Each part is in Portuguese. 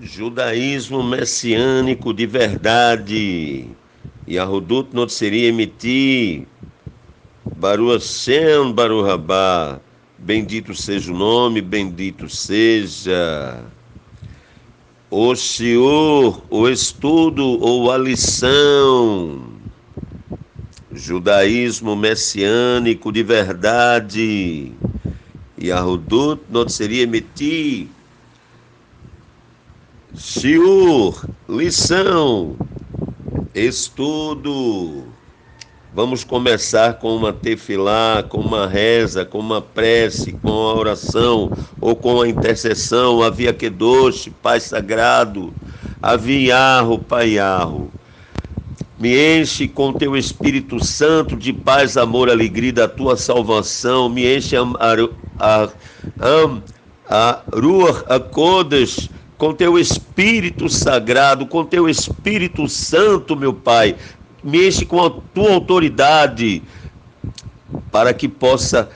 Judaísmo messiânico de verdade. Yahudut não seria emitir. Baruch Hashem, Baruch Rabá. Bendito seja o nome, bendito seja. O Shiur, o estudo ou a lição. Judaísmo messiânico de verdade. Yahudut não seria emitir. Shiur, lição, estudo. Vamos começar com uma tefilá, com uma reza, com uma prece, com a oração ou com a intercessão. Havia Kedosh, Pai Sagrado. Havia Yarro, Pai Yarro. Me enche com teu Espírito Santo de paz, amor, alegria da tua salvação. Me enche a Ruach HaKodesh com teu Espírito Sagrado, com teu Espírito Santo, meu Pai. Me enche com a tua autoridade, para que possa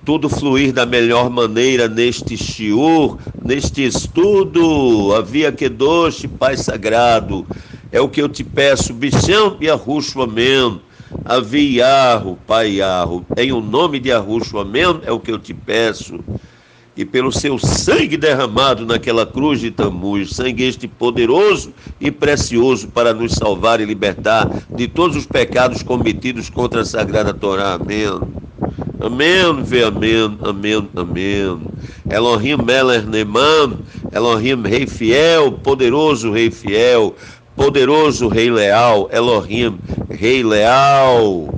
tudo fluir da melhor maneira neste shiur, neste estudo. Havia Kedosh, Pai Sagrado. É o que eu te peço, Bisham Yahushua Amém. Havia Yarro, Pai Yarro. Em o nome de Yahushua Amém é o que eu te peço. E pelo seu sangue derramado naquela cruz de Tammuz, sangue este poderoso e precioso para nos salvar e libertar de todos os pecados cometidos contra a Sagrada Torá. Amém. Amém, ve amém, amém, amém. Elohim Melech Neman, Elohim Rei Fiel, poderoso Rei Fiel, poderoso Rei Leal, Elohim Rei Leal.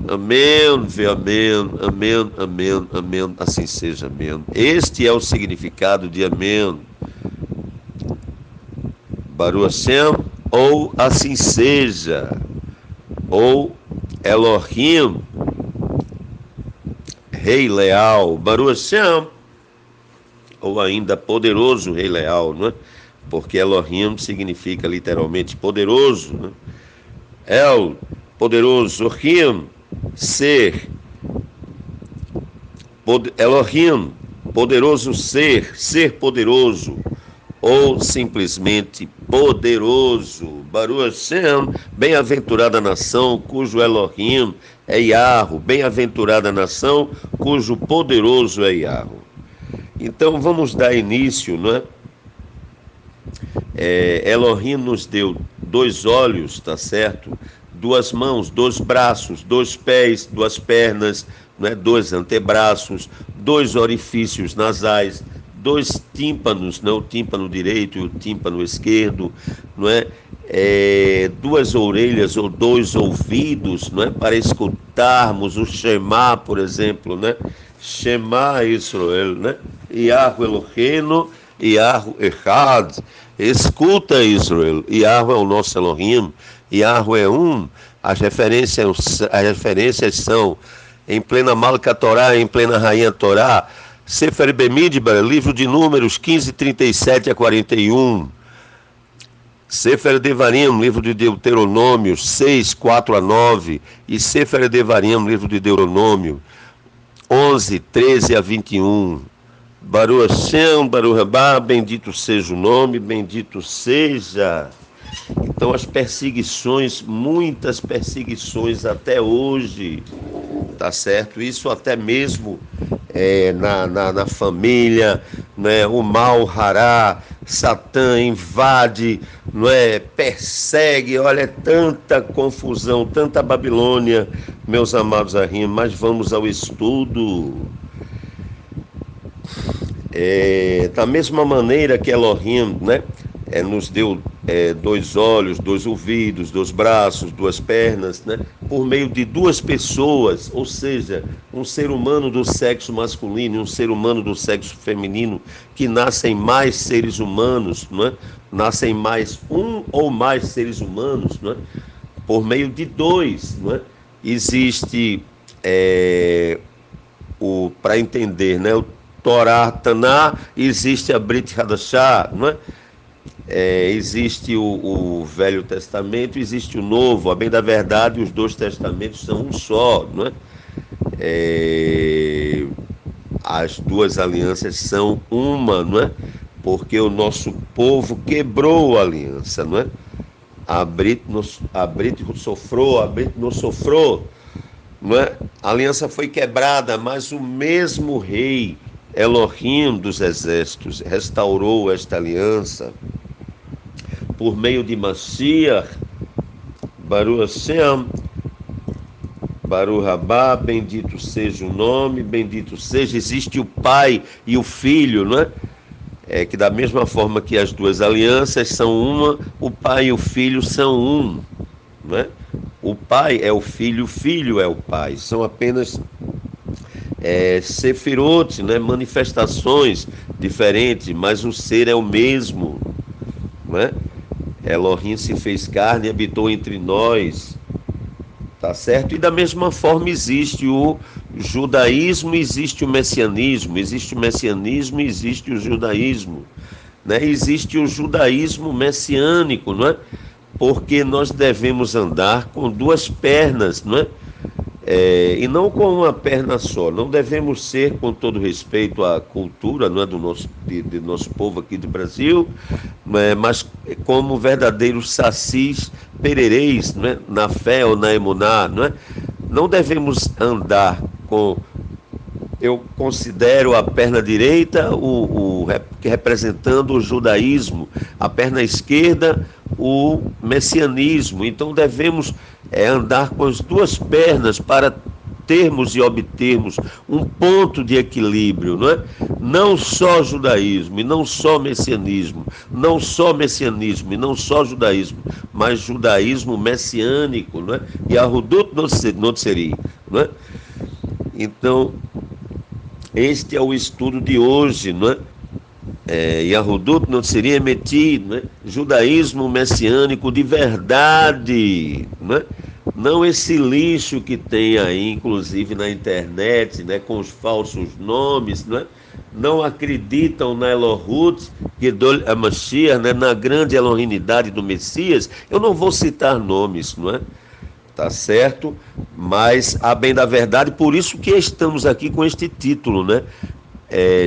Amém, ve amém, amém, amém, amém, assim seja, amém. Este é o significado de amém. Baruch Hashem, ou assim seja, ou Elohim, Rei Leal, Baruch Hashem, ou ainda poderoso Rei Leal, não é? Porque Elohim significa literalmente poderoso, né? El, poderoso, Ohim, ser, Elohim, poderoso ser, ser poderoso, ou simplesmente poderoso. Baruch Hashem, bem-aventurada nação cujo Elohim é Yarro, bem-aventurada nação cujo poderoso é Yarro. Então vamos dar início, não é? Elohim nos deu 2 olhos, tá certo? 2 mãos, 2 braços, 2 pés, 2 pernas, não é? 2 antebraços, 2 orifícios nasais, 2 tímpanos, não? O tímpano direito e o tímpano esquerdo, não é? 2 orelhas ou 2 ouvidos, não é? Para escutarmos o Shema, por exemplo, né? Shema Israel, né? Yahweh Eloheinu, Yahweh Echad. Escuta, Israel. Yahweh é o nosso Elohim. Yahweh é um. As referências são em plena Malka Torá, em plena Rainha Torá, Sefer Bemidbar, livro de Números 15, 37 a 41. Sefer Devarim, livro de Deuteronômio 6, 4 a 9. E Sefer Devarim, livro de Deuteronômio 11, 13 a 21. Baruch Hashem, Baruch Rabá, bendito seja o nome, bendito seja. Então as perseguições, muitas perseguições até hoje, tá certo? Isso até mesmo na família, né? O mal hará, Satã invade, não é? Persegue, olha, é tanta confusão, tanta Babilônia, meus amados Ahim, mas vamos ao estudo. Da mesma maneira que Elohim, né, nos deu 2 olhos, 2 ouvidos, 2 braços, 2 pernas, né, por meio de 2 pessoas, ou seja, um ser humano do sexo masculino e um ser humano do sexo feminino, que nascem mais seres humanos, né, nascem mais um ou mais seres humanos, né, por meio de 2, né, existe para entender, né, o Torá, Taná, existe a Brit Hadashah, não é? Existe o Velho Testamento, existe o Novo. A bem da verdade, os 2 testamentos são um só, não é? As 2 alianças são uma, não é? porque o nosso povo quebrou a aliança, não é? Abrit não sofreu, não é? A aliança foi quebrada, mas o mesmo rei Elohim dos exércitos restaurou esta aliança por meio de Mashiach, Baruch Hashem, Baruch Rabá, bendito seja o nome, bendito seja. Existe o Pai e o Filho, não é? É que da mesma forma que as duas alianças são uma, o Pai e o Filho são um, não é? O Pai é o Filho é o Pai. São apenas sefirot, né? Manifestações diferentes, mas o ser é o mesmo, não é? Elohim se fez carne e habitou entre nós, tá certo? E da mesma forma existe o judaísmo, existe o messianismo, existe o messianismo e existe o judaísmo, né? Existe o judaísmo messiânico, não é? Porque nós devemos andar com duas pernas, não é? E não com uma perna só. Não devemos ser, com todo respeito à cultura, não é, do nosso povo aqui do Brasil, mas como verdadeiros sacis perereis, não é, na fé ou na emuná, não é? Não devemos andar com, eu considero a perna direita representando o judaísmo, a perna esquerda o messianismo. Então devemos andar com as duas pernas para termos e obtermos um ponto de equilíbrio, não é? Não só judaísmo e não só messianismo, não só messianismo e não só judaísmo, mas judaísmo messiânico, não é? E a Hudut Notseri, não é? Então, este é o estudo de hoje, não é? Yahudut não seria emitido, né? Judaísmo messiânico de verdade, né? Não esse lixo que tem aí, inclusive na internet, né? Com os falsos nomes, né? Não acreditam na Elohut, Gedol HaMashiach, né? Na grande Elohimidade do Messias. Eu não vou citar nomes, não é? Tá certo? Mas, a bem da verdade, por isso que estamos aqui com este título, né?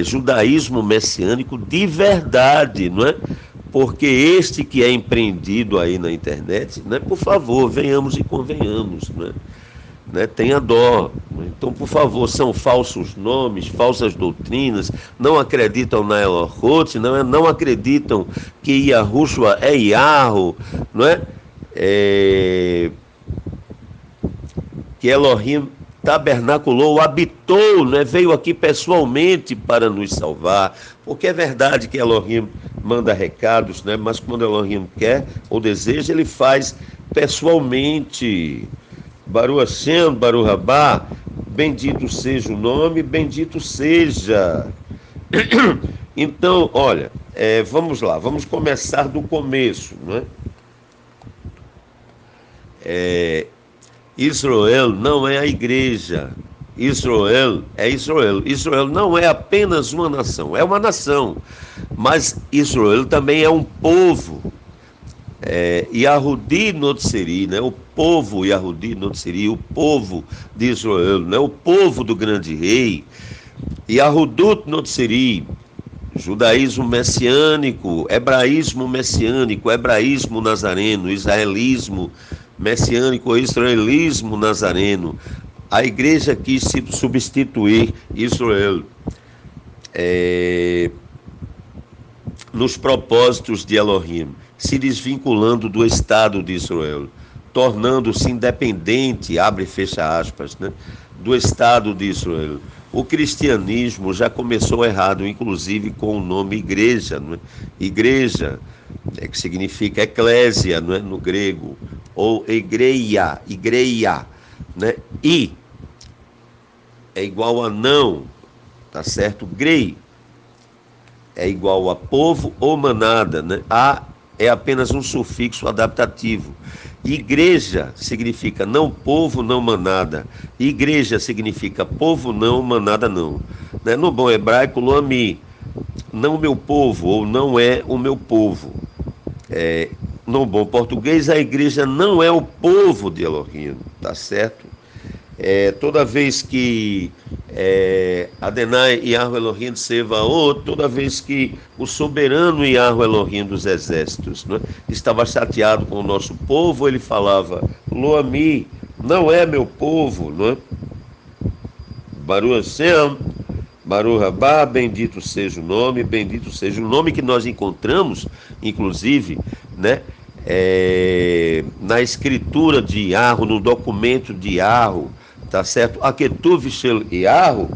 Judaísmo messiânico de verdade, não é? Porque este que é empreendido aí na internet, né? Por favor, venhamos e convenhamos, né? Tenha dó. Então, por favor, são falsos nomes, falsas doutrinas, não acreditam na Elohot, não acreditam que Yahushua é Yahoo, não é? Que Elohim tabernaculou, habitou, né? Veio aqui pessoalmente para nos salvar, porque é verdade que Elohim manda recados, né? Mas quando Elohim quer ou deseja, ele faz pessoalmente. Baruch Hashem, Baruch Rabá, bendito seja o nome, bendito seja. Então, olha, vamos lá, vamos começar do começo, né? Israel não é a igreja. Israel é Israel. Israel não é apenas uma nação, é uma nação. Mas Israel também é um povo. Yahudi Notseri, né? O povo Yahudi Notseri, o povo de Israel, né? O povo do grande rei. Yahudut Notseri, judaísmo messiânico, hebraísmo nazareno, israelismo messiânico, israelismo nazareno. A igreja quis substituir Israel nos propósitos de Elohim, se desvinculando do Estado de Israel, tornando-se independente, abre e fecha aspas, né, do Estado de Israel. O cristianismo já começou errado, inclusive com o nome igreja, né? Igreja, que significa eclésia, não é? No grego, ou igreia, né? I é igual a não, tá certo? Grei é igual a povo ou manada, né? A é apenas um sufixo adaptativo. Igreja significa não povo, não manada. Igreja significa povo não, manada não. Né? No bom hebraico, loami, não meu povo, ou não é o meu povo. No bom português, a igreja não é o povo de Elohim, tá certo? Toda vez que Adonai Yahweh Elohim Tsevaot, toda vez que o soberano Yahweh Elohim dos exércitos, né, estava chateado com o nosso povo, ele falava, Lo-ami, não é meu povo, né? Baruch Hashem, Baruch Rabá, bendito seja o nome que nós encontramos, inclusive, né, na escritura de Yarro, no documento de Yarro, tá certo? Aketuv Shel Yarro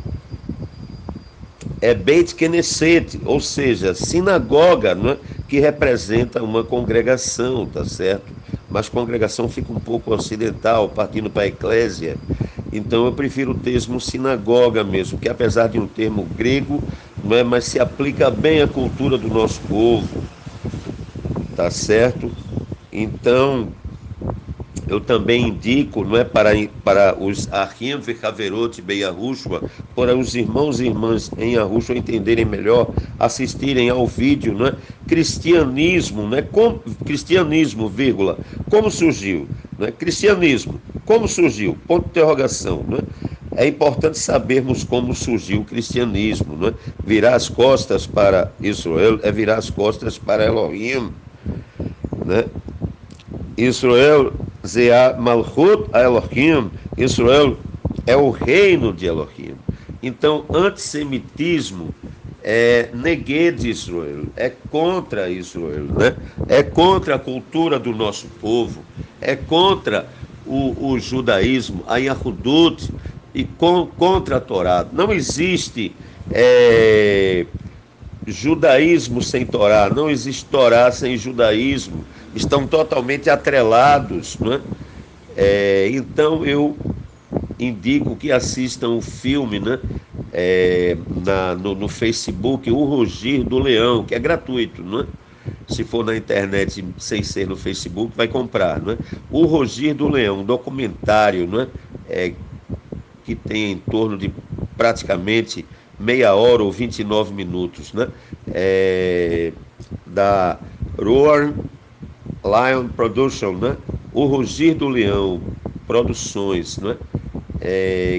é Beit Knesset, ou seja, sinagoga, né, que representa uma congregação, tá certo? Mas congregação fica um pouco ocidental, partindo para a eclésia. Então eu prefiro o termo sinagoga mesmo, que apesar de um termo grego, não é, mas se aplica bem à cultura do nosso povo, tá certo? Então eu também indico, não é, para os Achim Vechaverot Beyahushua, para os irmãos e irmãs em Yahushua entenderem melhor, assistirem ao vídeo, não é? Cristianismo, né? Cristianismo, vírgula, como surgiu? Não é? Cristianismo, como surgiu? Ponto de interrogação, não é? É importante sabermos como surgiu o cristianismo, não é? Virar as costas para Israel é virar as costas para Elohim, né? Israel Zea Malchut Elohim, Israel é o reino de Elohim. Então, antissemitismo é neged Israel, é contra Israel, né? É contra a cultura do nosso povo, é contra o judaísmo, a Yahudut, e contra a Torá. Não existe judaísmo sem Torá, não existe Torá sem judaísmo, estão totalmente atrelados, não é? Então eu indico que assistam o filme, né, no Facebook, O Rugir do Leão, que é gratuito, não é? Se for na internet sem ser no Facebook, vai comprar, não é? O Rugir do Leão, um documentário, não é? Que tem em torno de praticamente meia hora ou 29 minutos, né? Da Roar Lion Production, né? O Rugir do Leão Produções, né?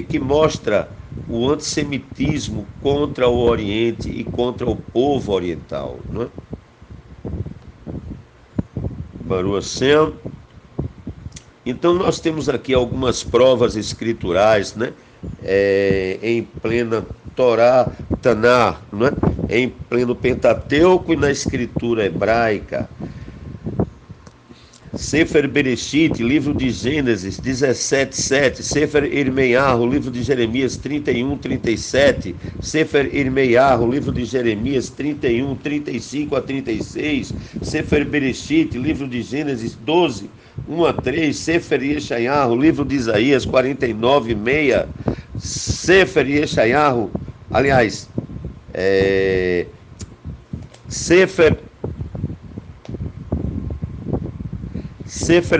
Que mostra o antissemitismo contra o Oriente e contra o povo oriental, né? Baruch Hashem. Então nós temos aqui algumas provas escriturais, né? Em plena Torá, Taná, né? Em pleno Pentateuco e na escritura hebraica. Sefer Bereshit, livro de Gênesis 17:7, Sefer Irmeiahu, livro de Jeremias 31:37, Sefer Irmeiahu, livro de Jeremias 31:35-36, Sefer Bereshit, livro de Gênesis 12:1-3, Sefer Yeshayahu, livro de Isaías 49:6, Sefer Yeshayahu, aliás, Sefer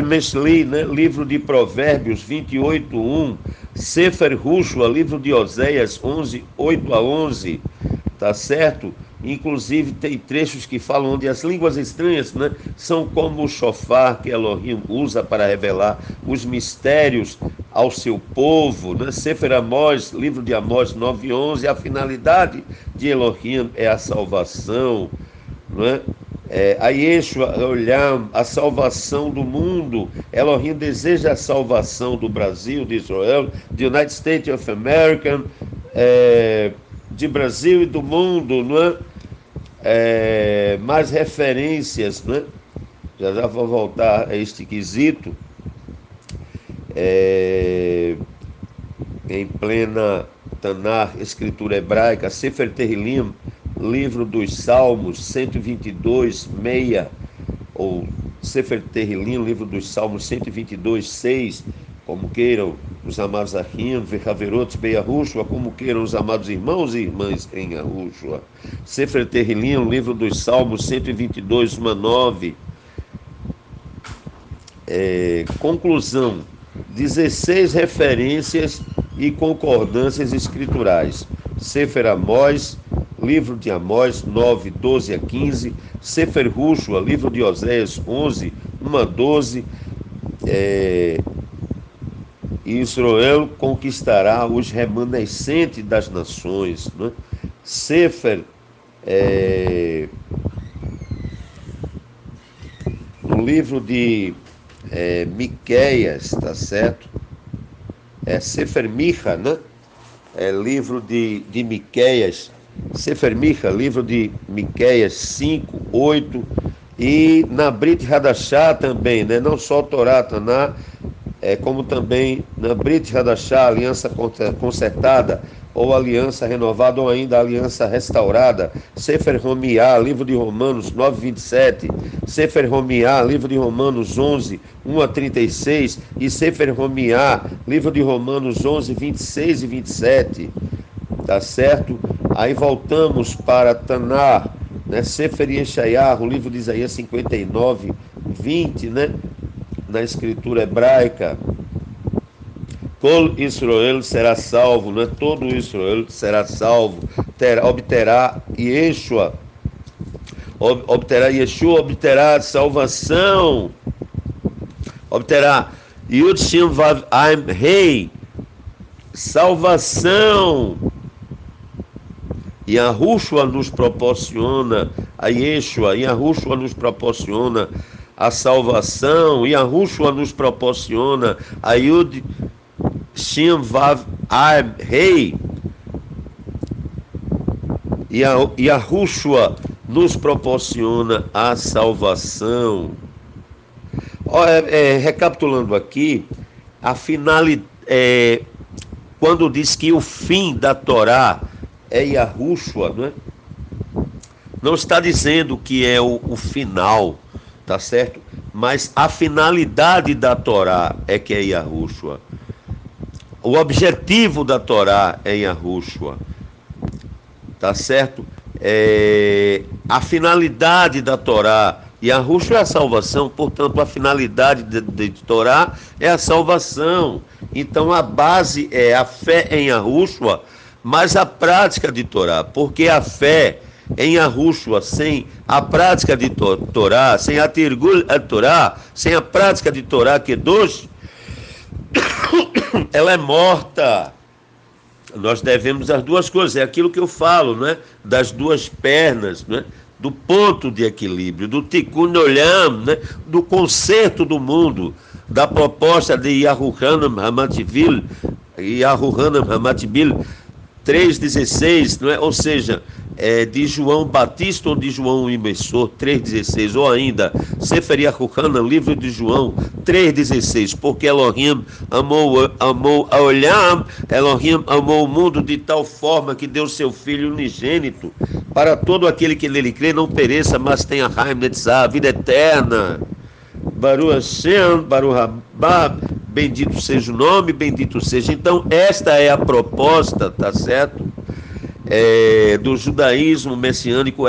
Meshli, né? Livro de Provérbios 28:1, Sefer Rushua, livro de Oséias 11:8-11, tá certo? Inclusive tem trechos que falam onde as línguas estranhas, né, são como o shofar que Elohim usa para revelar os mistérios ao seu povo, né? Sefer Amós, livro de Amós 9:11, a finalidade de Elohim é a salvação, não é? A Yeshua Olam, a salvação do mundo. Elohim deseja a salvação do Brasil, de Israel, do United States of America, de Brasil e do mundo, não é? Mais referências, não é? Já vou voltar a este quesito. Em plena Tanar, escritura hebraica, Sefer Terrilim, livro dos Salmos 122:6, ou Sefer Terrilim, livro dos Salmos 122:6, como queiram os amados Achim, Vechaverot Beyahushua, como queiram os amados irmãos e irmãs em Yahushua. Sefer Terrilim, livro dos Salmos 122:1-9. Conclusão: 16 referências e concordâncias escriturais. Sefer Amós, livro de Amós 9:12-15, Sefer Rushua, livro de Oséias 11:1-12, e Israel conquistará os remanescentes das nações, né? Sefer, no livro de Miqueias, tá certo? Sefer Micha, né? Livro de Miqueias, Sefer Micha, livro de Miqueias 5, 8, e na Brit Hadashah também, né? Não só Torá, Taná, como também na Brit Hadashah, aliança consertada, ou aliança renovada, ou ainda aliança restaurada. Sefer Romiá, livro de Romanos 9, 27, Sefer Romiá, livro de Romanos 11, 1 a 36, e Sefer Romiá, livro de Romanos 11, 26 e 27, tá certo? Aí voltamos para Taná, né? Sefer Yeshayahu, livro de Isaías 59, 20, né? Na escritura hebraica, Kol Israel será salvo, não é? Todo Israel será salvo, obterá Yeshua, obterá salvação, obterá Yud Shem Vav Aim Rei, salvação. E a Yahushua nos proporciona a Yeshua, e a Yahushua nos proporciona a salvação, e a Yahushua nos proporciona a Yud Shem Vav Aim Rei, e a Yahushua nos proporciona a salvação. Recapitulando aqui, a finalidade, quando diz que o fim da Torá é Yahushua, não é? Não está dizendo que é o final, tá certo? Mas a finalidade da Torá é que é Yahushua. O objetivo da Torá é Yahushua, tá certo? A finalidade da Torá, Yahushua é a salvação, portanto a finalidade de Torá é a salvação. Então a base é a fé em Yahushua, mas a prática de Torá, porque a fé em Yahushua sem a prática de Torá, sem a Tirgul Torá, sem a prática de Torá Kedosh, ela é morta. Nós devemos as duas coisas, é aquilo que eu falo, né? Das duas pernas, né? Do ponto de equilíbrio, do Tikkun Olam, né? Do conserto do mundo, da proposta de Yahuchanan Hamatbil, 3,16, não é? Ou seja, de João Batista ou de João Imensor, 3,16, ou ainda Sefer Yahuchanan, livro de João 3,16, porque Elohim amou a Olam, Elohim amou o mundo de tal forma que deu seu Filho unigênito, para todo aquele que nele crê não pereça, mas tenha Haim Netzah, a vida eterna. Baruch Hashem, Baruch Haba, bendito seja o nome, bendito seja. Então, esta é a proposta, tá certo? Do judaísmo messiânico,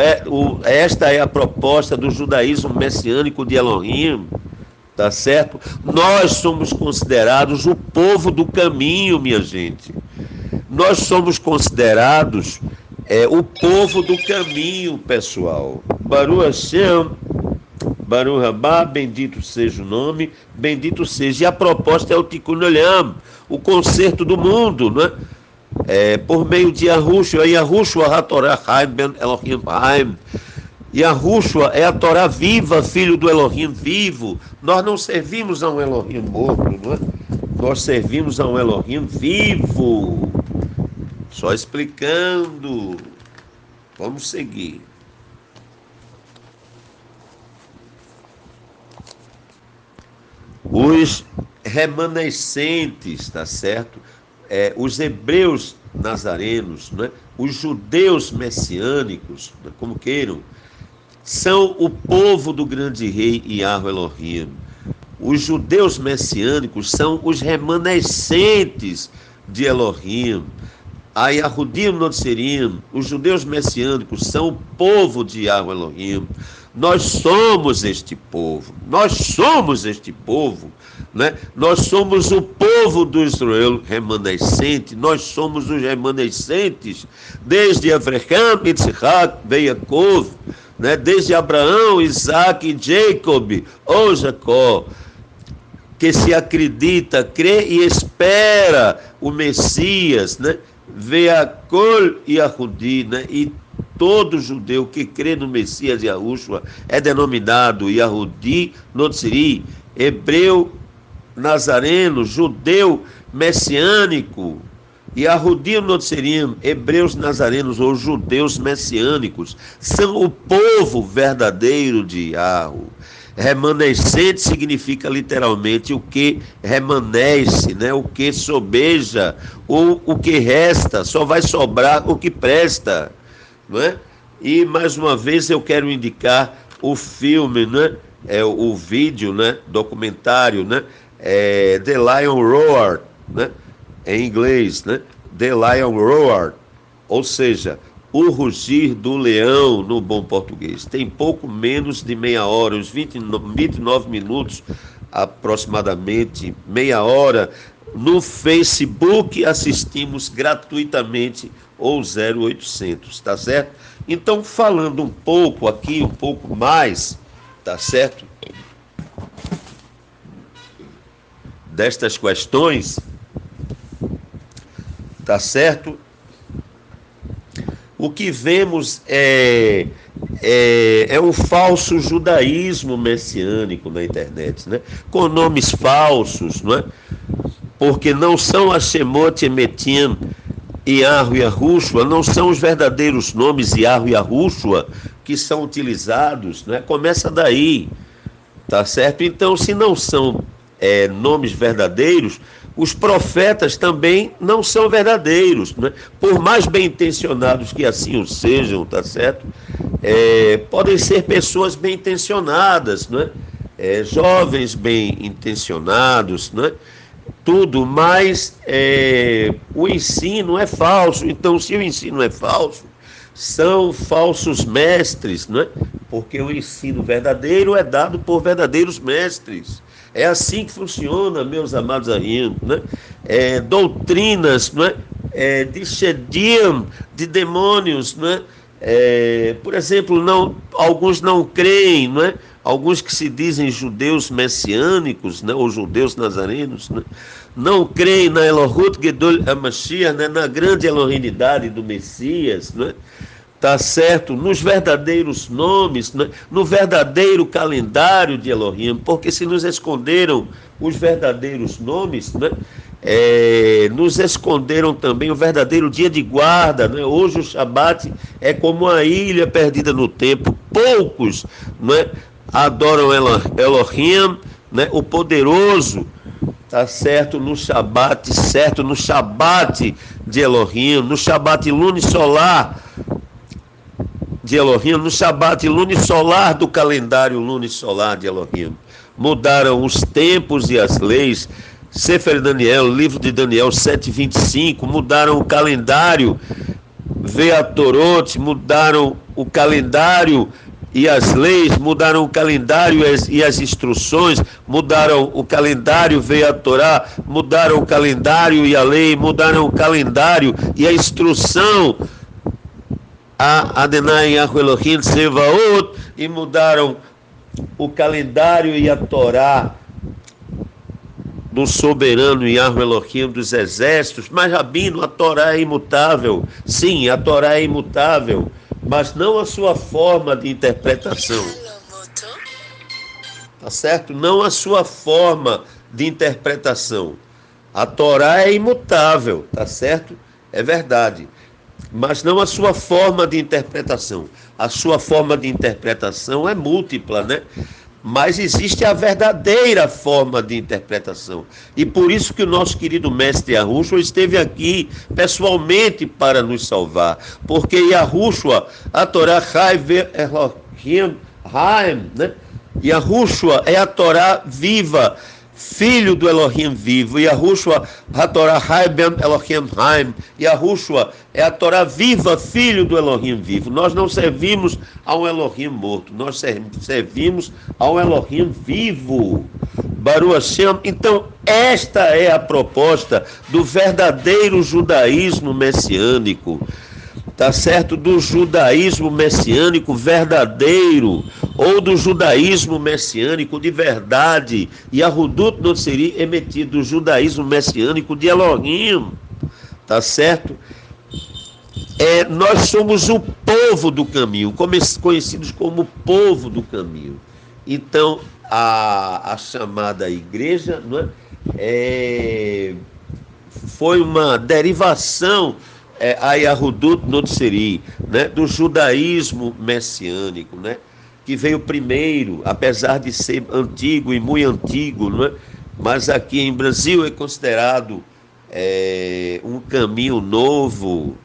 esta é a proposta do judaísmo messiânico de Elohim, tá certo? Nós somos considerados o povo do caminho, minha gente. Nós somos considerados o povo do caminho, pessoal. Baruch Hashem, Baruch Haba, bendito seja o nome, bendito seja. E a proposta é o Tikkun Olam, o conserto do mundo, não é? Por meio de Yahushua, Yahushua HaTorah Haim Ben Elohim Haim. Yahushua é a Torá viva, filho do Elohim vivo. Nós não servimos a um Elohim morto, não é? Nós servimos a um Elohim vivo. Só explicando. Vamos seguir. Os remanescentes, tá certo? Os hebreus nazarenos, né? Os judeus messiânicos, né? Como queiram, são o povo do grande rei Yahweh Elohim. Os judeus messiânicos são os remanescentes de Elohim. A Yahudim Notzerim, os judeus messiânicos são o povo de Yahweh Elohim. Nós somos este povo, né? Nós somos o povo do Israel remanescente, nós somos os remanescentes desde Avraham, Yitzhak, Yaakov, né? Desde Abraão, Isaac e Jacob, ou Jacó. que se acredita, crê e espera o Messias, né? Veakol Yahudi, né? E todo judeu que crê no Messias Yahushua é denominado Yahudi Notziri, hebreu nazareno, judeu messiânico. Yahudi Notzirim, hebreus nazarenos ou judeus messiânicos, são o povo verdadeiro de Yahu. Remanescente significa literalmente o que remanesce, né? O que sobeja, ou o que resta, só vai sobrar o que presta, não é? E mais uma vez eu quero indicar o filme, né? O vídeo, né? Documentário, né? The Lion Roar, né? Em inglês, né? The Lion Roar, ou seja, o rugir do leão no bom português. Tem pouco menos de meia hora, uns 29 minutos, aproximadamente meia hora. No Facebook assistimos gratuitamente ou 0800, tá certo? Então, falando um pouco aqui, um pouco mais, tá certo? Destas questões, tá certo? O que vemos é um falso judaísmo messiânico na internet, né? Com nomes falsos, não é? Porque não são Hashemot Emetim e Yahu e Yahushua, não são os verdadeiros nomes Yahu e Yahushua que são utilizados, né? Começa daí, tá certo? Então, se não são nomes verdadeiros, os profetas também não são verdadeiros, né? Por mais bem intencionados que assim o sejam, tá certo? Podem ser pessoas bem intencionadas, né? Jovens bem intencionados, né? Tudo, mas o ensino é falso. Então, se o ensino é falso, são falsos mestres, né? Porque o ensino verdadeiro é dado por verdadeiros mestres. É assim que funciona, meus amados amigos, né? Doutrinas, né? De Shedim, de demônios, né? Por exemplo, alguns não creem, né? Alguns que se dizem judeus messiânicos, né? Ou judeus nazarenos, né? Não creem na Elohut Gedol HaMashiach, né? Na grande elohimidade do Messias, né? Tá certo? Nos verdadeiros nomes, né? No verdadeiro calendário de Elohim, porque se nos esconderam os verdadeiros nomes, né? Nos esconderam também o verdadeiro dia de guarda, né? Hoje o Shabat é como uma ilha perdida no tempo. Poucos, né? Adoram Elohim, né? O poderoso, tá certo? No Shabat, certo? No Shabat de Elohim, no Shabat lunisolar de Elohim, no Shabat lunisolar do calendário lunisolar de Elohim. Mudaram os tempos e as leis. Sefer Daniel, livro de Daniel 7:25, mudaram o calendário. Veatorot, mudaram o calendário e as leis, mudaram o calendário e as instruções, mudaram o calendário, veio a Torá, mudaram o calendário e a lei, mudaram o calendário e a instrução, a Adonai Yahu Elohim Tsevaot, e mudaram o calendário e a Torá do soberano Yahu Elohim dos exércitos. Mas, Rabino, a Torá é imutável. Sim, a Torá é imutável, mas não a sua forma de interpretação. Tá certo? Não a sua forma de interpretação. A Torá é imutável, tá certo? É verdade. Mas não a sua forma de interpretação. A sua forma de interpretação é múltipla, né? Mas existe a verdadeira forma de interpretação. E por isso que o nosso querido mestre Yahushua esteve aqui pessoalmente para nos salvar. Porque Yahushua, a Torá Elohim Haim, né? Yahushua é a Torá viva, filho do Elohim vivo. Yahushua, a Torá Haim Elohim Haim. Yahushua é a Torá viva, filho do Elohim vivo. Nós não servimos a um Elohim morto, nós servimos a um Elohim vivo. Baruch Hashem. Então, esta é a proposta do verdadeiro judaísmo messiânico. tá certo, do judaísmo messiânico verdadeiro, ou do judaísmo messiânico de verdade. E Yehudut Notzeri é metido do judaísmo messiânico de Elohim, tá certo? Nós somos o povo do caminho, conhecidos como o povo do caminho. Então, a chamada igreja, não é? Foi uma derivação a Yehudut Notzeri, né, do judaísmo messiânico, né, que veio primeiro, apesar de ser antigo e muito antigo, não é? Mas aqui em Brasil é considerado um caminho novo.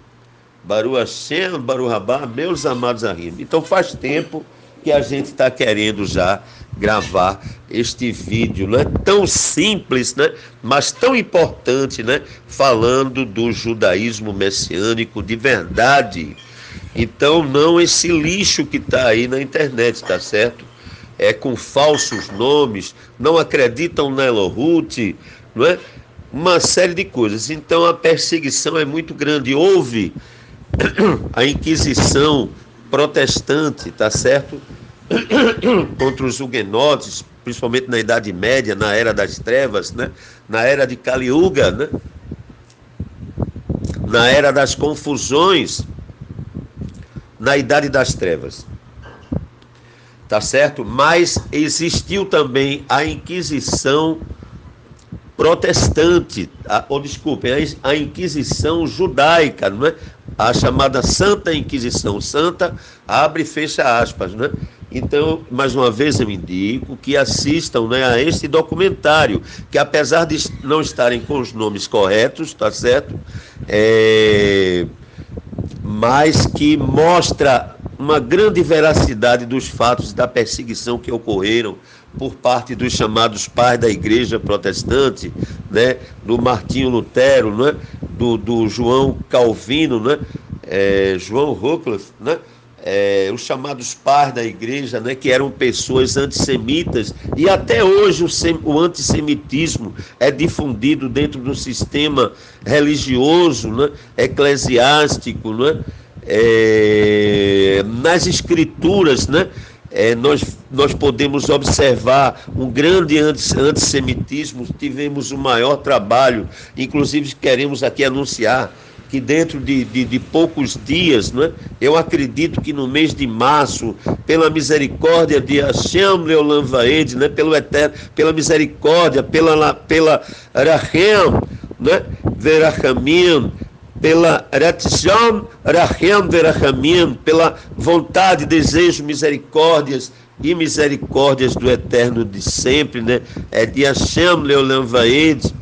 Baruch Hashem, Baruch Rabá, meus amados amigos. Então faz tempo que a gente está querendo já gravar este vídeo, não é tão simples, né, mas tão importante, né, falando do judaísmo messiânico de verdade. Então não esse lixo que está aí na internet, tá certo? Com falsos nomes, não acreditam na Elohut, não é? Uma série de coisas. Então a perseguição é muito grande. Houve a Inquisição protestante, tá certo? Contra os huguenotes, principalmente na Idade Média, na Era das Trevas, né? Na Era de Kali Yuga, né? Na Era das Confusões, na Idade das Trevas, tá certo? Mas existiu também a Inquisição protestante, a Inquisição judaica, não é? A chamada Santa Inquisição. Santa, abre e fecha aspas, né? Então, mais uma vez eu indico que assistam, né, a este documentário, que apesar de não estarem com os nomes corretos, tá certo? Mas que mostra uma grande veracidade dos fatos da perseguição que ocorreram por parte dos chamados pais da igreja protestante, né, do Martinho Lutero, né, do João Calvino, né, João Wycliffe, né, os chamados pais da igreja, né, que eram pessoas antissemitas, e até hoje o antissemitismo é difundido dentro do sistema religioso, né, eclesiástico, né, nas escrituras, né, nós podemos observar um grande antissemitismo. Tivemos o maior trabalho, inclusive queremos aqui anunciar que dentro de poucos dias, né, eu acredito que no mês de março, pela misericórdia de Hashem Leolam Vaed, né, pela misericórdia, pela Rachem, né, Verachamim, pela Ratzon, Rachem, Verachamim, pela vontade, desejo, misericórdias e misericórdias do Eterno de sempre, né, de Hashem Leolam Vaed,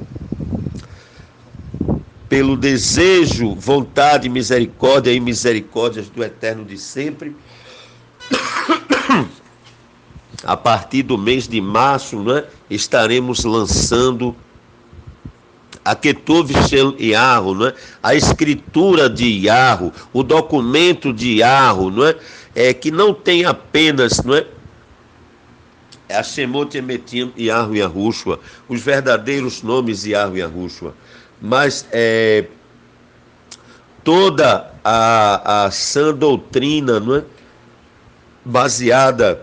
pelo desejo, vontade, misericórdia e misericórdias do Eterno de sempre. A partir do mês de março, né, estaremos lançando a Ketov Shel Yahu, né, a escritura de Yahu, o documento de Yahu, não é? Que não tem apenas, não é, a Shemot Emetim Yahu Yahushua, os verdadeiros nomes de Yahu Yahushua, mas toda a sã doutrina, não é, baseada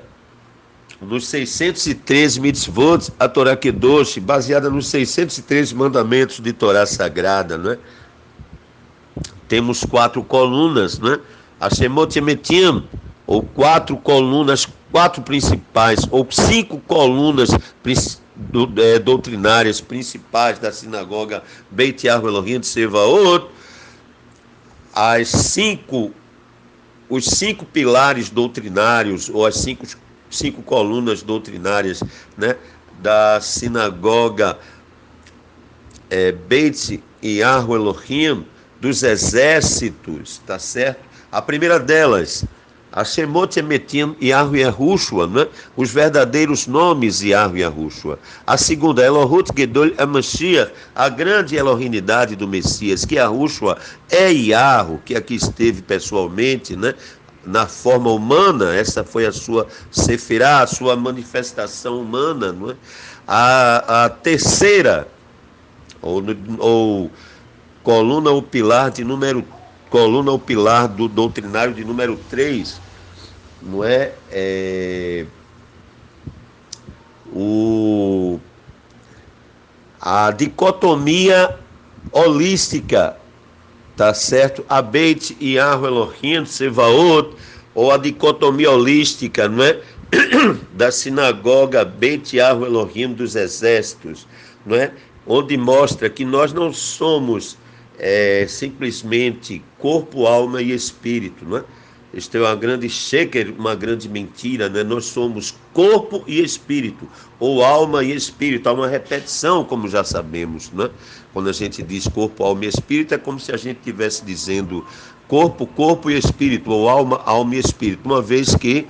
nos 613 mitzvot, a Torá Kedosh, baseada nos 613 mandamentos de Torá Sagrada, não é? Temos 4 colunas, não é? A Shemot Emetim, ou 4 colunas, 4 principais, ou 5 colunas doutrinárias principais da sinagoga Beit Yahu Elohim de Sevaot, os 5 pilares doutrinários, ou as 5 colunas doutrinárias, né, da sinagoga Beit Yahu Elohim, dos exércitos, tá certo? A primeira delas, a Shemot Emetim Yahu Yahushua, né, os verdadeiros nomes de Yahu Yahushua. A segunda, Elohut Gedol HaMashiach, a grande Elohimidade do Messias, que Yahushua é Yahu, que aqui esteve pessoalmente, né, na forma humana. Essa foi a sua sefirá, a sua manifestação humana, não é? A terceira, ou coluna ou pilar de número coluna ou pilar do doutrinário de número 3, não é? A dicotomia holística, tá certo? A Beit Yahweh Elohim Tsevaot, ou a dicotomia holística, não é? Da sinagoga Beit Yahweh Elohim dos exércitos, não é? Onde mostra que nós não somos simplesmente corpo, alma e espírito, não é? Este é uma grande sheker, uma grande mentira, né? Nós somos corpo e espírito, ou alma e espírito. Há uma repetição, como já sabemos, né? Quando a gente diz corpo, alma e espírito, é como se a gente estivesse dizendo corpo, corpo e espírito, ou alma, alma e espírito. Uma vez que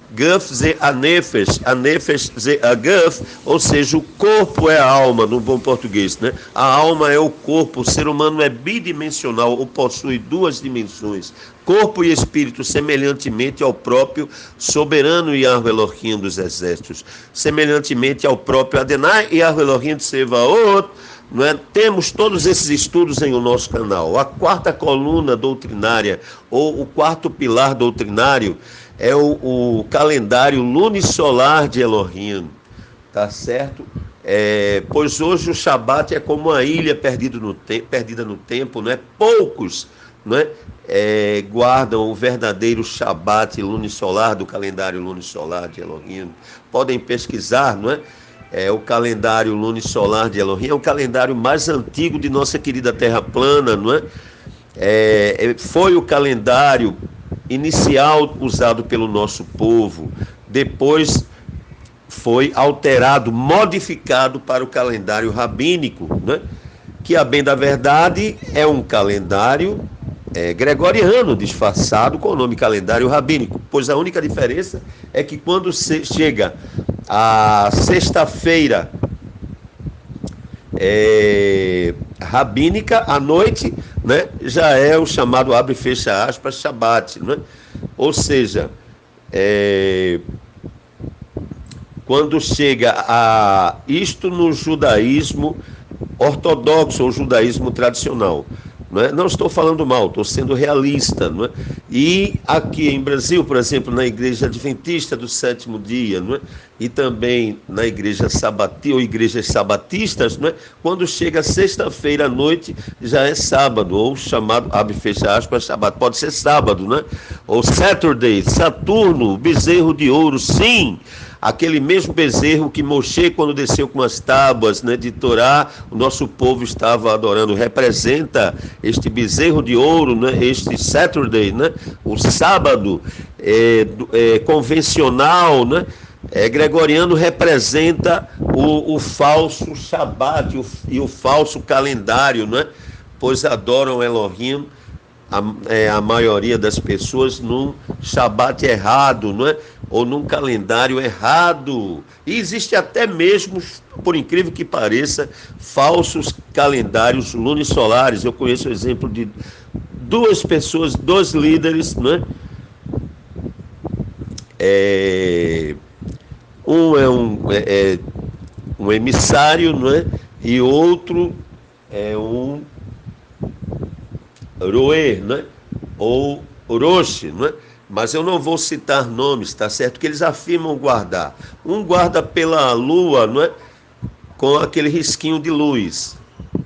Guf ze anefesh, anefesh ze aguf, ou seja, o corpo é a alma, no bom português, né? A alma é o corpo, o ser humano é bidimensional, ou possui duas dimensões, corpo e espírito, semelhantemente ao próprio soberano Yahweh Elohim dos exércitos, semelhantemente ao próprio Adonai Yahweh Elohim de Sevaot. Não é? Temos todos esses estudos em o nosso canal. A quarta coluna doutrinária, ou o quarto pilar doutrinário, é o calendário lunisolar de Elohim, tá certo? Pois hoje o Shabat é como uma ilha perdida no tempo, não é? Poucos, não é? Guardam o verdadeiro Shabat lunisolar do calendário lunisolar de Elohim. Podem pesquisar, não é? O calendário lunisolar de Elohim é o calendário mais antigo de nossa querida Terra plana, não é? Foi o calendário inicial usado pelo nosso povo, depois foi alterado, modificado para o calendário rabínico, né? Que, a bem da verdade, é um calendário gregoriano, disfarçado com o nome calendário rabínico, pois a única diferença é que quando chega a sexta-feira rabínica, à noite, né, já é o chamado, abre e fecha aspas, Shabat, né? Ou seja, quando chega a isto no judaísmo ortodoxo ou judaísmo tradicional, não estou falando mal, estou sendo realista, não é? E aqui em Brasil, por exemplo, na igreja adventista do sétimo dia, não é? E também na igreja sabatina ou igrejas sabatistas, não é? Quando chega sexta-feira à noite, já é sábado, ou chamado, abre e fecha aspas, sábado, pode ser sábado, né? Ou Saturday, Saturno, bezerro de ouro, sim! Aquele mesmo bezerro que Moshe, quando desceu com as tábuas, né, de Torá, o nosso povo estava adorando, representa este bezerro de ouro, né, este Saturday, né, o sábado convencional, né, gregoriano, representa o falso Shabat e o falso calendário, né, pois adoram Elohim, a maioria das pessoas, num Shabat errado, não é? Ou num calendário errado. E existe até mesmo, por incrível que pareça, falsos calendários lunisolares. Eu conheço o exemplo de duas pessoas, dois líderes, não é? Um é um emissário, não é? E outro é um Roer, né? Ou Orochi, né? Mas eu não vou citar nomes, tá certo? Que eles afirmam guardar. Um guarda pela lua, não é? Com aquele risquinho de luz,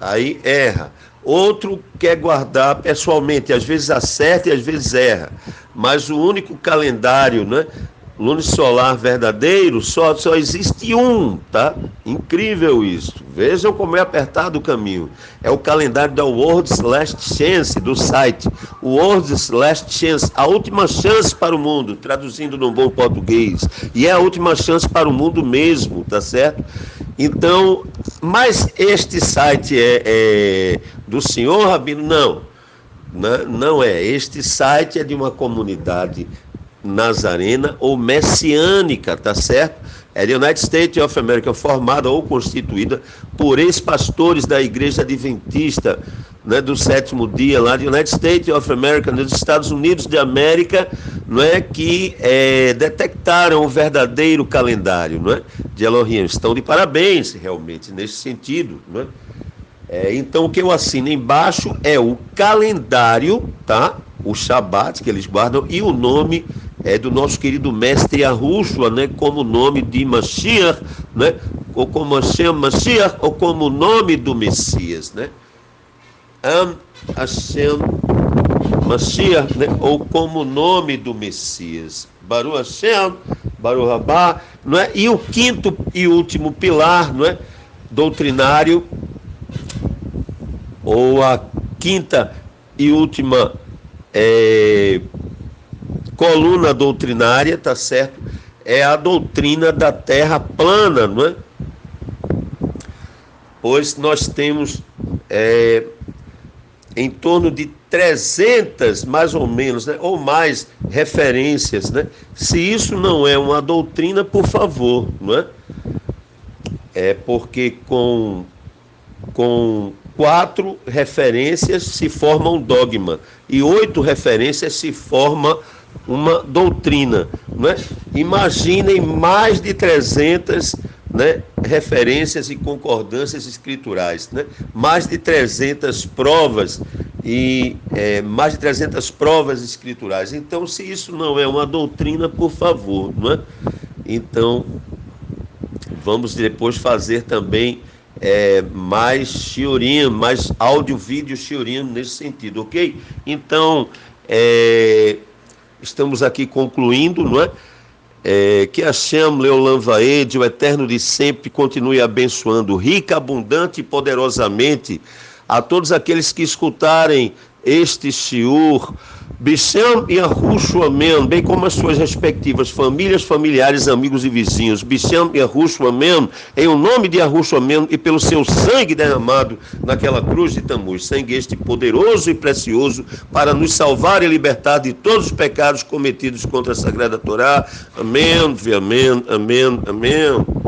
aí erra. Outro quer guardar pessoalmente, às vezes acerta e às vezes erra. Mas o único calendário, né, lunisolar verdadeiro, só existe um, tá? Incrível isso. Vejam como é apertado o caminho. É o calendário da World's Last Chance, do site. World's Last Chance, a última chance para o mundo, traduzindo no bom português. E é a última chance para o mundo mesmo, tá certo? Então, mas este site é do senhor Rabino? Não é. Este site é de uma comunidade nazarena ou messiânica, tá certo? É the United States of America, formada ou constituída por ex-pastores da igreja adventista, né, do sétimo dia lá, the United States of America, nos Estados Unidos de América, não é, que detectaram o verdadeiro calendário, não é, de Elohim. Estão de parabéns, realmente, nesse sentido, não é? Então, o que eu assino embaixo é o calendário, tá? O Shabat que eles guardam e o nome do nosso querido mestre Yahushua, né? Como nome de Mashiach, né? Ou como Hashem Mashiach, ou como nome do Messias, né? Hashem Mashiach, né? Ou como nome do Messias. Baruch Hashem, Baruch Rabá, não é? E o quinto e último pilar, não é? Doutrinário, ou a quinta e última coluna doutrinária, tá certo? É a doutrina da Terra plana, não é? Pois nós temos em torno de 300, mais ou menos, né, ou mais referências, né? Se isso não é uma doutrina, por favor, não é? É porque com 4 referências se forma um dogma e 8 referências se forma uma doutrina, não é? Imaginem mais de 300, né, referências e concordâncias escriturais, né? Mais de 300 provas e mais de 300 provas escriturais. Então, se isso não é uma doutrina, por favor, não é? Então, vamos depois fazer também mais shiurim, mais áudio, vídeo shiurim nesse sentido, ok? Então, estamos aqui concluindo, não é? Que Hashem Leolam Vaed, o eterno de sempre, continue abençoando rica, abundante e poderosamente a todos aqueles que escutarem este shiur, Bishem e Yahushua Amém, bem como as suas respectivas famílias, familiares, amigos e vizinhos. Bishem e Yahushua Amém, em o nome de Yahushua Amém e pelo seu sangue derramado naquela cruz de Tamuz, sangue este poderoso e precioso para nos salvar e libertar de todos os pecados cometidos contra a Sagrada Torá. Amém, amém, amém, amém.